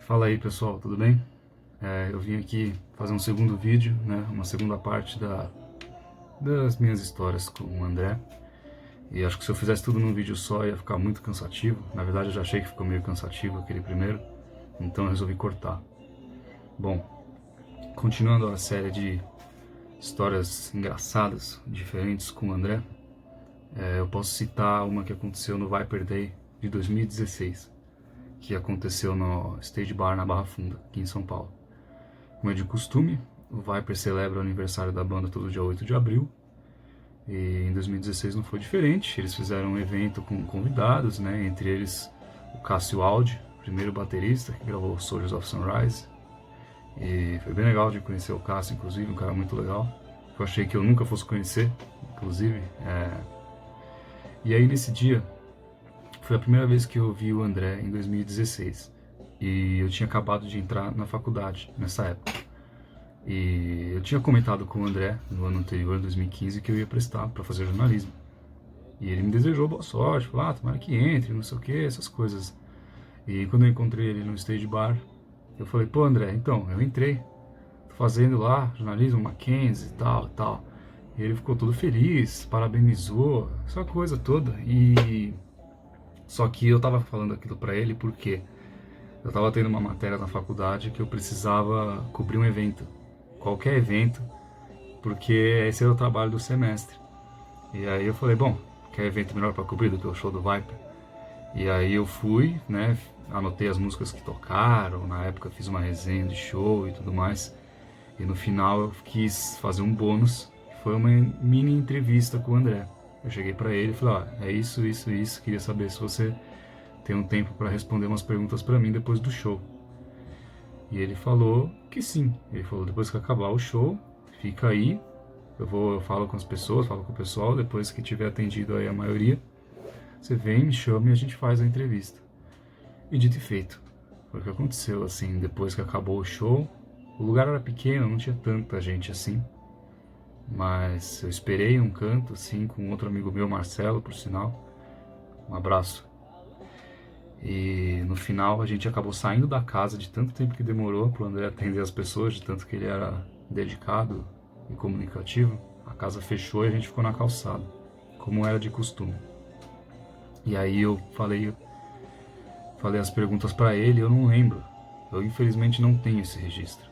Fala aí pessoal, tudo bem? Eu vim aqui fazer um segundo vídeo, né, uma segunda parte das minhas histórias com o André. E acho que se eu fizesse tudo num vídeo só ia ficar muito cansativo. Na verdade eu já achei que ficou meio cansativo aquele primeiro, então eu resolvi cortar. Bom, continuando a série de histórias engraçadas, diferentes com o André, eu posso citar uma que aconteceu no Viper Day de 2016, que aconteceu no Stage Bar na Barra Funda, aqui em São Paulo. Como é de costume, o Viper celebra o aniversário da banda todo dia 8 de abril, e em 2016 não foi diferente. Eles fizeram um evento com convidados, né, entre eles o Cássio Aldi, primeiro baterista que gravou Soldiers of Sunrise, e foi bem legal de conhecer o Cássio, inclusive, um cara muito legal, que eu achei que eu nunca fosse conhecer, inclusive. E aí nesse dia, foi a primeira vez que eu vi o André em 2016, e eu tinha acabado de entrar na faculdade nessa época. E eu tinha comentado com o André no ano anterior, 2015, que eu ia prestar para fazer jornalismo. E ele me desejou boa sorte, falou, tomara que entre, não sei o que, essas coisas. E quando eu encontrei ele no Stage Bar, eu falei, pô André, então, eu entrei, tô fazendo lá jornalismo, Mackenzie e tal, e tal. E ele ficou todo feliz, parabenizou, essa coisa toda. E só que eu tava falando aquilo pra ele porque eu tava tendo uma matéria na faculdade que eu precisava cobrir um evento, qualquer evento, porque esse era o trabalho do semestre. E aí eu falei, bom, quer evento melhor para cobrir do que o show do Viper? E aí eu fui, né, anotei as músicas que tocaram, na época fiz uma resenha de show e tudo mais. E no final eu quis fazer um bônus, que foi uma mini entrevista com o André. Eu cheguei para ele e falei, ó, é isso, isso, isso, queria saber se você tem um tempo para responder umas perguntas para mim depois do show. E ele falou que sim. Ele falou, depois que acabar o show, fica aí, eu falo com as pessoas, falo com o pessoal, depois que tiver atendido aí a maioria, você vem, me chama e a gente faz a entrevista. E dito e feito. Foi o que aconteceu, assim, depois que acabou o show. O lugar era pequeno, não tinha tanta gente assim, mas eu esperei um canto, assim, com outro amigo meu, Marcelo, por sinal. Um abraço. E no final a gente acabou saindo da casa de tanto tempo que demorou para o André atender as pessoas, de tanto que ele era dedicado e comunicativo. A casa fechou e a gente ficou na calçada, como era de costume. E aí eu falei as perguntas para ele, eu não lembro. Eu infelizmente não tenho esse registro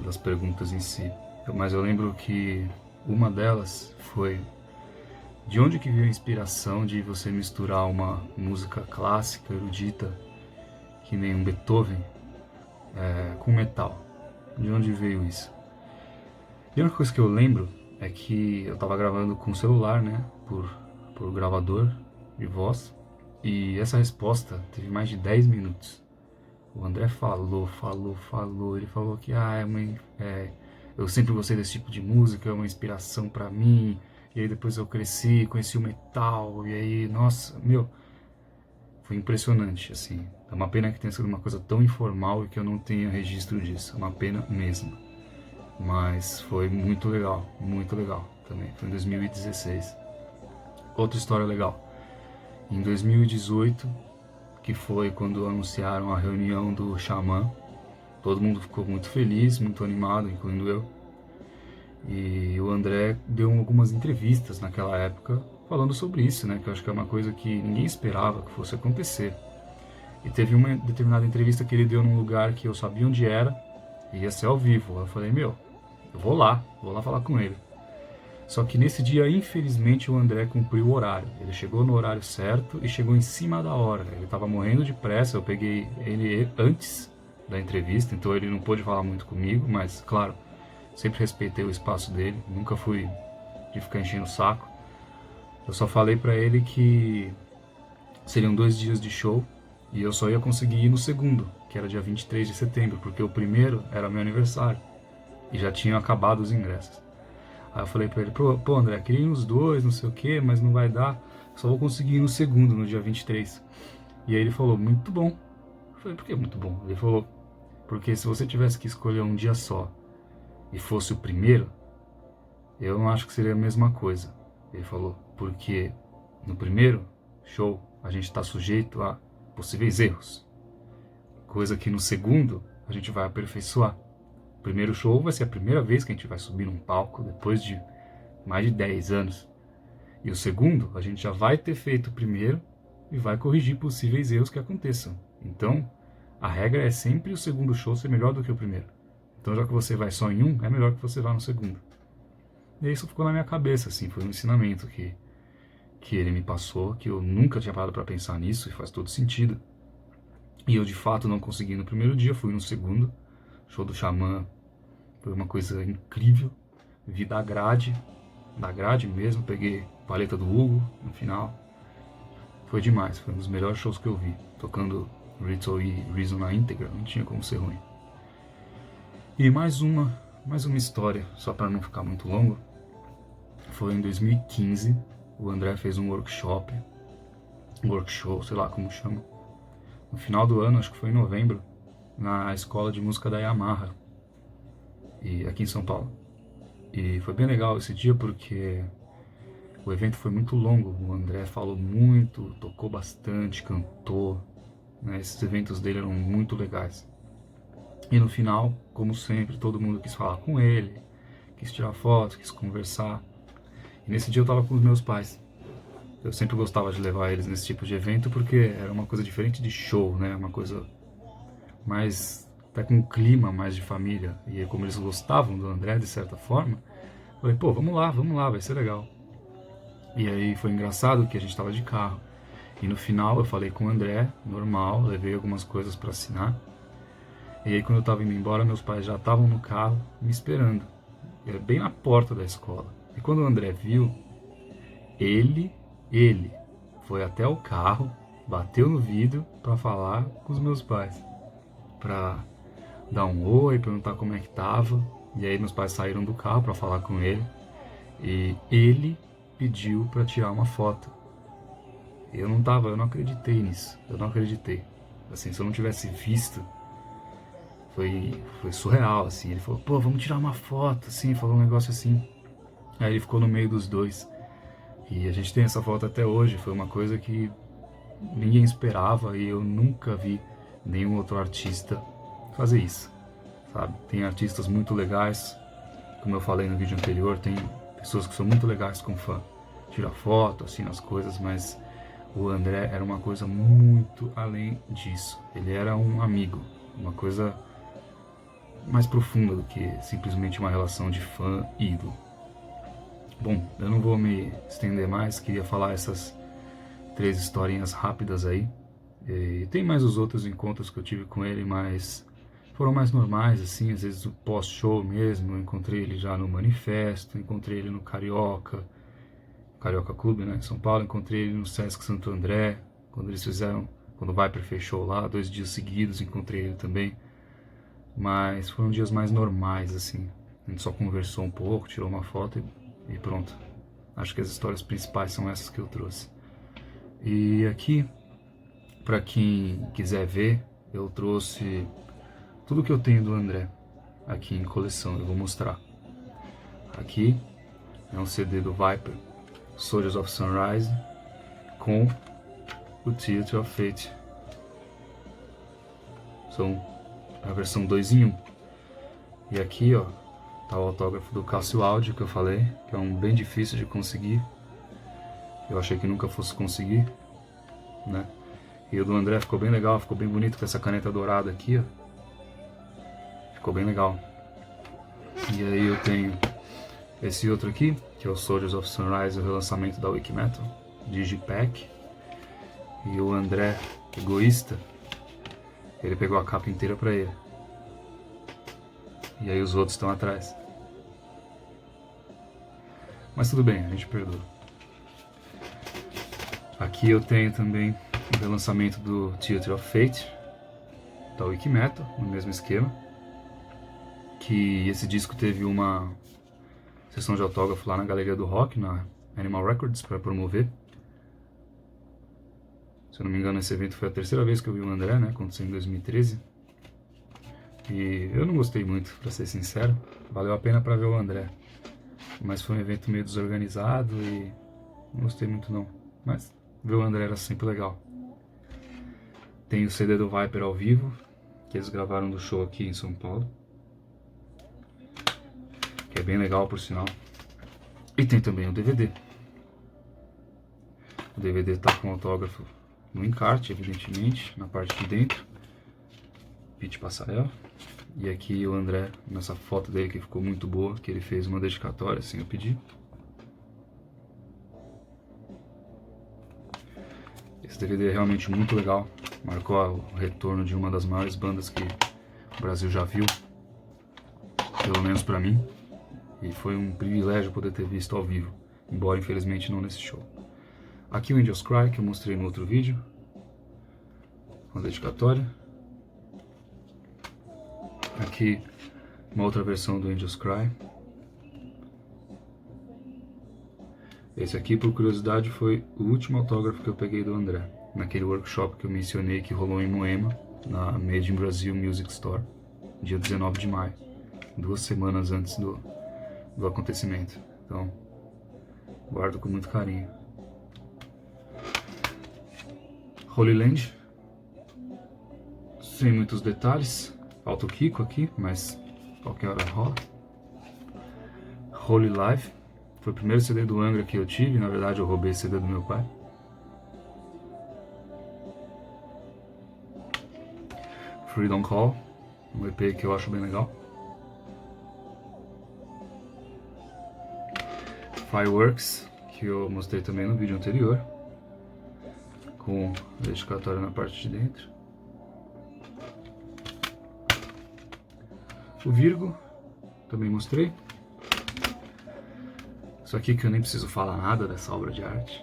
das perguntas em si. Mas eu lembro que uma delas foi: de onde que veio a inspiração de você misturar uma música clássica, erudita, que nem um Beethoven, com metal? De onde veio isso? E a única coisa que eu lembro é que eu tava gravando com o celular, né, por gravador de voz, e essa resposta teve mais de 10 minutos. O André falou, ele falou que eu sempre gostei desse tipo de música, é uma inspiração pra mim, e aí depois eu cresci, conheci o metal, e aí, nossa, meu, foi impressionante, assim. É uma pena que tenha sido uma coisa tão informal e que eu não tenha registro disso, é uma pena mesmo. Mas foi muito legal também, foi em 2016. Outra história legal, em 2018, que foi quando anunciaram a reunião do Xamã, todo mundo ficou muito feliz, muito animado, incluindo eu. E o André deu algumas entrevistas naquela época falando sobre isso, né? Que eu acho que é uma coisa que ninguém esperava que fosse acontecer. E teve uma determinada entrevista que ele deu num lugar que eu sabia onde era, e ia ser ao vivo. Eu falei, meu, eu vou lá falar com ele. Só que nesse dia, infelizmente, o André cumpriu o horário. Ele chegou no horário certo e chegou em cima da hora. Ele estava morrendo de pressa, eu peguei ele antes da entrevista, então ele não pôde falar muito comigo, mas, claro, sempre respeitei o espaço dele, nunca fui de ficar enchendo o saco. Eu só falei pra ele que seriam 2 dias de show e eu só ia conseguir ir no segundo, que era dia 23 de setembro, porque o primeiro era meu aniversário e já tinham acabado os ingressos. Aí eu falei pra ele, pô André, queria ir nos dois, não sei o que, mas não vai dar, só vou conseguir ir no segundo, no dia 23. E aí ele falou, muito bom. Eu falei, por que muito bom? Ele falou, porque se você tivesse que escolher um dia só e fosse o primeiro, eu não acho que seria a mesma coisa. Ele falou, porque no primeiro show a gente está sujeito a possíveis erros. coisa que no segundo a gente vai aperfeiçoar. O primeiro show vai ser a primeira vez que a gente vai subir num palco depois de mais de 10 anos. E o segundo, a gente já vai ter feito o primeiro e vai corrigir possíveis erros que aconteçam. Então, a regra é sempre o segundo show ser melhor do que o primeiro. Então, já que você vai só em um, é melhor que você vá no segundo. E isso ficou na minha cabeça, assim, foi um ensinamento que ele me passou, que eu nunca tinha parado para pensar nisso, e faz todo sentido. E eu, de fato, não consegui no primeiro dia, fui no segundo. Show do Xamã foi uma coisa incrível. Vi da grade mesmo, peguei paleta do Hugo no final. Foi demais, foi um dos melhores shows que eu vi. Tocando Ritual e Reason na íntegra, não tinha como ser ruim. E mais uma história, só para não ficar muito longo. Foi em 2015, o André fez um workshop, sei lá como chama. No final do ano, acho que foi em novembro, na escola de música da Yamaha, e aqui em São Paulo. E foi bem legal esse dia porque o evento foi muito longo, o André falou muito, tocou bastante, cantou, né? Esses eventos dele eram muito legais. E no final, como sempre, todo mundo quis falar com ele, quis tirar foto, quis conversar. E nesse dia eu tava com os meus pais. Eu sempre gostava de levar eles nesse tipo de evento porque era uma coisa diferente de show, né? Uma coisa mais, até com um clima mais de família. E como eles gostavam do André de certa forma, eu falei, pô, vamos lá, vai ser legal. E aí foi engraçado que a gente tava de carro. E no final eu falei com o André, normal, levei algumas coisas para assinar. E aí quando eu tava indo embora, meus pais já estavam no carro me esperando. Bem na porta da escola. E quando o André viu, ele foi até o carro, bateu no vidro para falar com os meus pais. Pra dar um oi, perguntar como é que tava. E aí meus pais saíram do carro para falar com ele. E ele pediu para tirar uma foto. Eu não acreditei nisso. Eu não acreditei. Assim, se eu não tivesse visto, foi surreal, assim. Ele falou, pô, vamos tirar uma foto, assim, falou um negócio assim. Aí ele ficou no meio dos dois. E a gente tem essa foto até hoje. Foi uma coisa que ninguém esperava e eu nunca vi nenhum outro artista fazer isso, sabe? Tem artistas muito legais, como eu falei no vídeo anterior, tem pessoas que são muito legais com fã. Tira foto, assina as coisas, mas o André era uma coisa muito além disso. Ele era um amigo, uma coisa mais profunda do que simplesmente uma relação de fã-ídolo. Bom, eu não vou me estender mais, queria falar essas 3 historinhas rápidas aí. E tem mais os outros encontros que eu tive com ele, mas foram mais normais, assim, às vezes o pós-show mesmo, eu encontrei ele já no Manifesto, encontrei ele no Carioca Clube, né, em São Paulo, encontrei ele no Sesc Santo André, quando o Viper fechou lá, 2 dias seguidos, encontrei ele também, mas foram dias mais normais, assim, a gente só conversou um pouco, tirou uma foto e pronto. Acho que as histórias principais são essas que eu trouxe. E aqui, para quem quiser ver, eu trouxe tudo que eu tenho do André aqui em coleção, eu vou mostrar. Aqui é um CD do Viper, Soldiers of Sunrise, com o Theatre of Fate. São a versão 2 em 1. E aqui, ó, tá o autógrafo do Cássio Áudio que eu falei, que é um bem difícil de conseguir. Eu achei que nunca fosse conseguir, né? E o do André ficou bem legal, ficou bem bonito com essa caneta dourada aqui, ó. Ficou bem legal. E aí eu tenho esse outro aqui, que é o Soldiers of Sunrise, o relançamento da Wikimetal, Digipack. E o André, egoísta, ele pegou a capa inteira pra ele. E aí os outros estão atrás. Mas tudo bem, a gente perdoa. Aqui eu tenho também o relançamento do Theatre of Fate, da Wikimetal, no mesmo esquema. Que esse disco teve uma sessão de autógrafo lá na Galeria do Rock, na Animal Records, para promover. Se eu não me engano, esse evento foi a 3ª vez que eu vi o André, né? Aconteceu em 2013. E eu não gostei muito, pra ser sincero. Valeu a pena pra ver o André. Mas foi um evento meio desorganizado e não gostei muito não. Mas ver o André era sempre legal. Tem o CD do Viper ao vivo, que eles gravaram do show aqui em São Paulo, que é bem legal, por sinal. E tem também o DVD. O DVD tá com autógrafo no encarte, evidentemente, na parte de dentro. Pete Passarella. E aqui o André, nessa foto dele que ficou muito boa, que ele fez uma dedicatória sem eu pedir. Esse DVD é realmente muito legal. Marcou o retorno de uma das maiores bandas que o Brasil já viu. Pelo menos pra mim. E foi um privilégio poder ter visto ao vivo. Embora infelizmente não nesse show. Aqui o Angels Cry, que eu mostrei no outro vídeo. Uma dedicatória. Aqui uma outra versão do Angels Cry. Esse aqui, por curiosidade, foi o último autógrafo que eu peguei do André, naquele workshop que eu mencionei que rolou em Moema, na Made in Brazil Music Store, dia 19 de maio, 2 semanas antes do acontecimento. Então, guardo com muito carinho. Holy Land, sem muitos detalhes, falta o Kiko aqui, mas qualquer hora rola. Holy Life, foi o primeiro CD do Angra que eu tive, na verdade eu roubei esse CD do meu pai. Freedom Call, um EP que eu acho bem legal. Fireworks, que eu mostrei também no vídeo anterior, com dedicatória na parte de dentro. O Virgo, também mostrei. Isso aqui que eu nem preciso falar nada dessa obra de arte,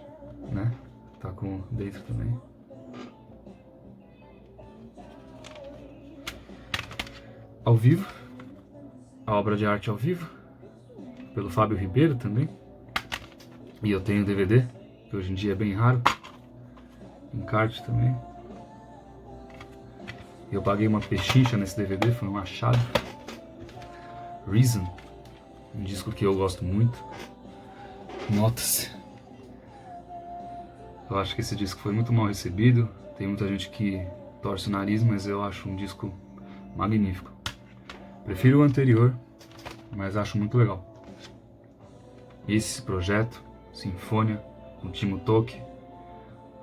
né? Tá com dentro também. Ao vivo, a obra de arte ao vivo, pelo Fábio Ribeiro também. E eu tenho DVD, que hoje em dia é bem raro. Encarte também. Eu paguei uma pechincha nesse DVD, foi um achado. Reason, um disco que eu gosto muito. Nota-se. Eu acho que esse disco foi muito mal recebido. Tem muita gente que torce o nariz, mas eu acho um disco magnífico. Prefiro o anterior, mas acho muito legal. Esse projeto, Sinfonia, com Timo Tolkki,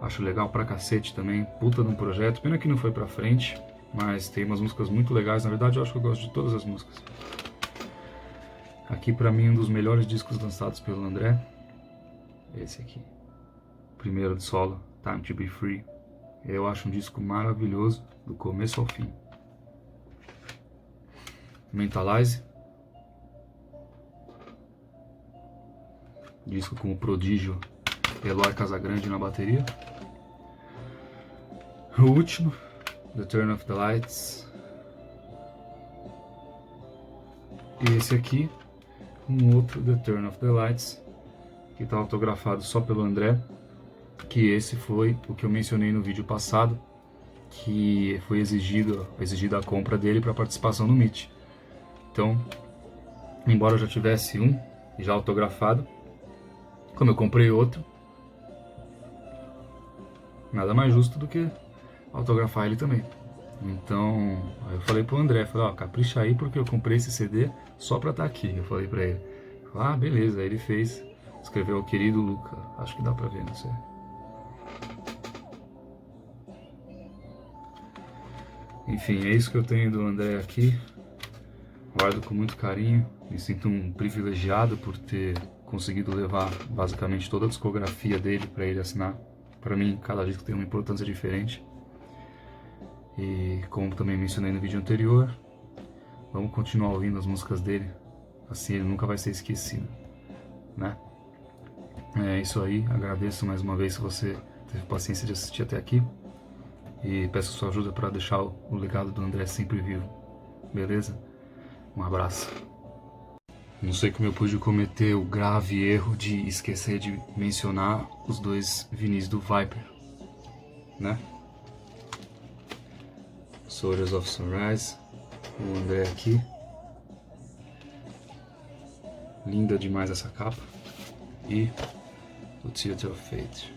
acho legal pra cacete também. Puta de um projeto, pena que não foi pra frente, mas tem umas músicas muito legais. Na verdade eu acho que eu gosto de todas as músicas. Aqui pra mim um dos melhores discos lançados pelo André. Esse aqui, primeiro de solo, Time to Be Free. Eu acho um disco maravilhoso, do começo ao fim. Mentalize, disco com o prodígio Eloy Casagrande na bateria. O último, The Turn of the Lights. E esse aqui, um outro, The Turn of the Lights, que está autografado só pelo André, que esse foi o que eu mencionei no vídeo passado, que foi exigida a compra dele para participação no Meet. Então, embora eu já tivesse um já autografado, como eu comprei outro, nada mais justo do que autografar ele também. Então, aí eu falei pro André, falei, ó, capricha aí porque eu comprei esse CD só pra estar aqui. Eu falei pra ele, ah, beleza, aí ele fez, escreveu o querido Luca, acho que dá pra ver, não sei. Enfim, é isso que eu tenho do André aqui, guardo com muito carinho, me sinto um privilegiado por ter conseguido levar basicamente toda a discografia dele pra ele assinar. Pra mim, cada disco tem uma importância diferente. E como também mencionei no vídeo anterior, vamos continuar ouvindo as músicas dele, assim ele nunca vai ser esquecido, né? É isso aí, agradeço mais uma vez se você teve paciência de assistir até aqui e peço sua ajuda para deixar o legado do André sempre vivo, beleza? Um abraço. Não sei como eu pude cometer o grave erro de esquecer de mencionar os dois vinis do Viper, né? Soldiers of Sunrise, o André aqui. Linda demais essa capa. E o Theater of Fate.